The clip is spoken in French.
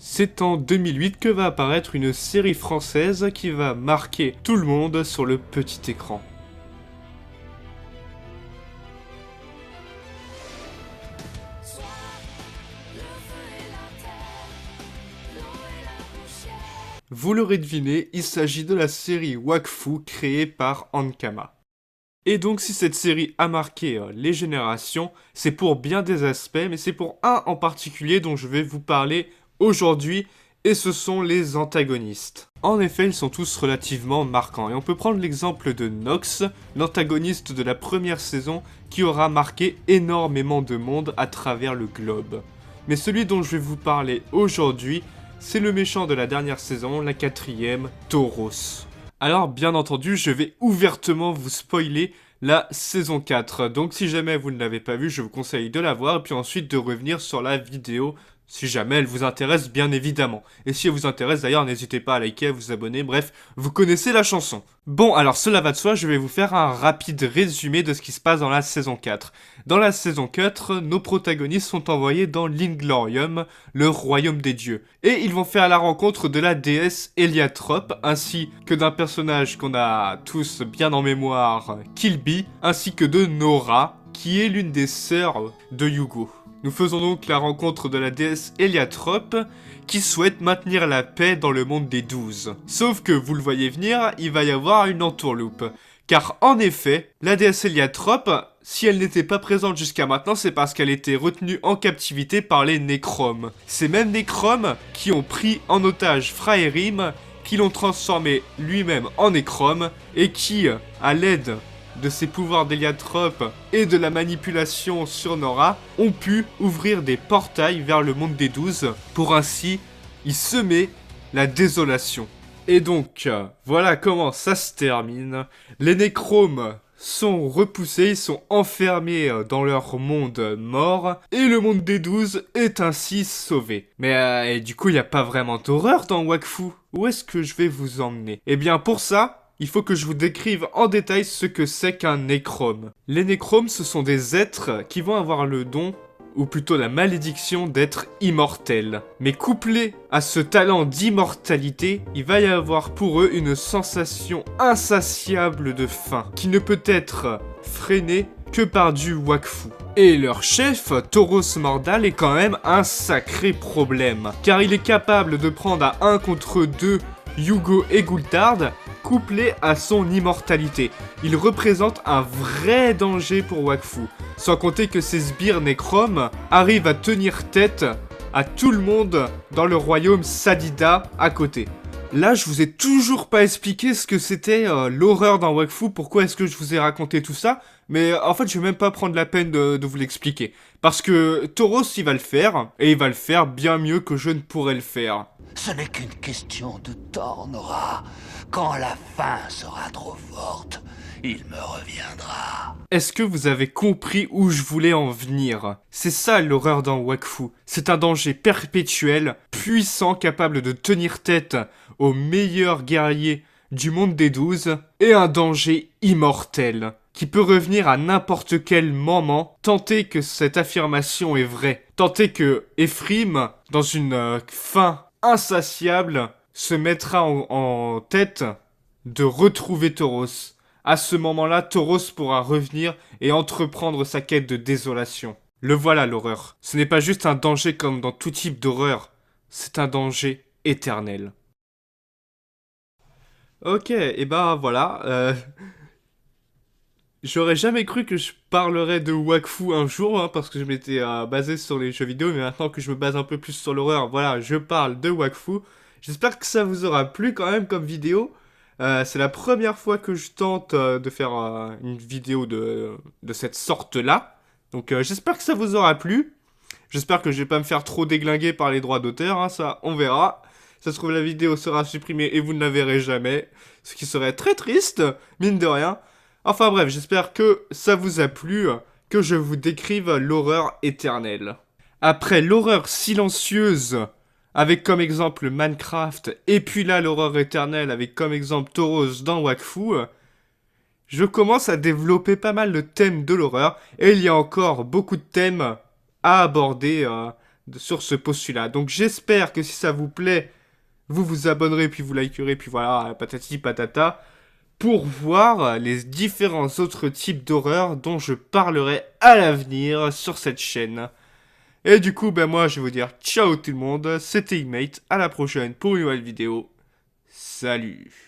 C'est en 2008 que va apparaître une série française qui va marquer tout le monde sur le petit écran. Vous l'aurez deviné, il s'agit de la série Wakfu créée par Ankama. Et donc si cette série a marqué les générations, c'est pour bien des aspects, mais c'est pour un en particulier dont je vais vous parler aujourd'hui, et ce sont les antagonistes. En effet, ils sont tous relativement marquants, et on peut prendre l'exemple de Nox, l'antagoniste de la première saison, qui aura marqué énormément de monde à travers le globe. Mais celui dont je vais vous parler aujourd'hui, c'est le méchant de la dernière saison, la quatrième, Tauros. Alors bien entendu, je vais ouvertement vous spoiler la saison 4. Donc si jamais vous ne l'avez pas vue, je vous conseille de la voir et puis ensuite de revenir sur la vidéo si jamais elle vous intéresse bien évidemment. Et si elle vous intéresse d'ailleurs, n'hésitez pas à liker, à vous abonner, bref, vous connaissez la chanson. Bon, alors cela va de soi, je vais vous faire un rapide résumé de ce qui se passe dans la saison 4. Dans la saison 4, nos protagonistes sont envoyés dans l'Inglorium, le royaume des dieux. Et ils vont faire la rencontre de la déesse Eliatrope, ainsi que d'un personnage qu'on a tous bien en mémoire, Kilby, ainsi que de Nora, qui est l'une des sœurs de Yugo. Nous faisons donc la rencontre de la déesse Eliatrope, qui souhaite maintenir la paix dans le monde des 12. Sauf que, vous le voyez venir, il va y avoir une entourloupe. Car en effet, la déesse Eliatrope, si elle n'était pas présente jusqu'à maintenant, c'est parce qu'elle était retenue en captivité par les Nécromes. Ces mêmes Nécromes qui ont pris en otage Fraerim, qui l'ont transformé lui-même en Nécrome, et qui, à l'aide de ses pouvoirs d'Eliatrope et de la manipulation sur Nora, ont pu ouvrir des portails vers le monde des 12 pour ainsi y semer la désolation. Et donc, voilà comment ça se termine. Les Nécromes sont repoussés, ils sont enfermés dans leur monde mort, et le monde des 12 est ainsi sauvé. Mais et du coup, il n'y a pas vraiment d'horreur dans Wakfu. Où est-ce que je vais vous emmener? Eh bien, pour ça, il faut que je vous décrive en détail ce que c'est qu'un nécrome. Les nécromes, ce sont des êtres qui vont avoir le don, ou plutôt la malédiction d'être immortels. Mais couplé à ce talent d'immortalité, il va y avoir pour eux une sensation insatiable de faim, qui ne peut être freinée que par du Wakfu. Et leur chef, Tauros Mordal, est quand même un sacré problème, car il est capable de prendre à 1 contre 2 Yugo et Gulthard, couplé à son immortalité. Il représente un vrai danger pour Wakfu, sans compter que ses sbires nécromes arrivent à tenir tête à tout le monde dans le royaume Sadida à côté. Là, je vous ai toujours pas expliqué ce que c'était l'horreur dans Wakfu, pourquoi est-ce que je vous ai raconté tout ça, mais en fait, je vais même pas prendre la peine de vous l'expliquer. Parce que Tauros, il va le faire, et il va le faire bien mieux que je ne pourrais le faire. Ce n'est qu'une question de temps, Nora. Quand la faim sera trop forte, il me reviendra. Est-ce que vous avez compris où je voulais en venir? C'est ça l'horreur dans Wakfu. C'est un danger perpétuel, puissant, capable de tenir tête aux meilleurs guerriers du monde des 12, et un danger immortel, qui peut revenir à n'importe quel moment, tenter que cette affirmation est vraie. Tenter que Ephraim, dans une faim insatiable, se mettra en tête de retrouver Tauros. À ce moment-là, Tauros pourra revenir et entreprendre sa quête de désolation. Le voilà l'horreur. Ce n'est pas juste un danger comme dans tout type d'horreur, c'est un danger éternel. Ok, et bah voilà. J'aurais jamais cru que je parlerais de Wakfu un jour, hein, parce que je m'étais basé sur les jeux vidéo, mais maintenant que je me base un peu plus sur l'horreur, voilà, je parle de Wakfu. J'espère que ça vous aura plu quand même comme vidéo. C'est la première fois que je tente de faire une vidéo de cette sorte-là. Donc j'espère que ça vous aura plu. J'espère que je vais pas me faire trop déglinguer par les droits d'auteur, hein, ça on verra. Ça se trouve la vidéo sera supprimée et vous ne la verrez jamais. Ce qui serait très triste, mine de rien. Enfin bref, j'espère que ça vous a plu, que je vous décrive l'horreur éternelle. Après l'horreur silencieuse, avec comme exemple Minecraft, et puis là l'horreur éternelle avec comme exemple Tauros dans Wakfu, je commence à développer pas mal le thème de l'horreur, et il y a encore beaucoup de thèmes à aborder sur ce postulat. Donc j'espère que si ça vous plaît, vous vous abonnerez, puis vous likerez, puis voilà, patati patata, pour voir les différents autres types d'horreurs dont je parlerai à l'avenir sur cette chaîne. Et du coup, ben moi, je vais vous dire ciao tout le monde, c'était Imate, à la prochaine pour une nouvelle vidéo. Salut!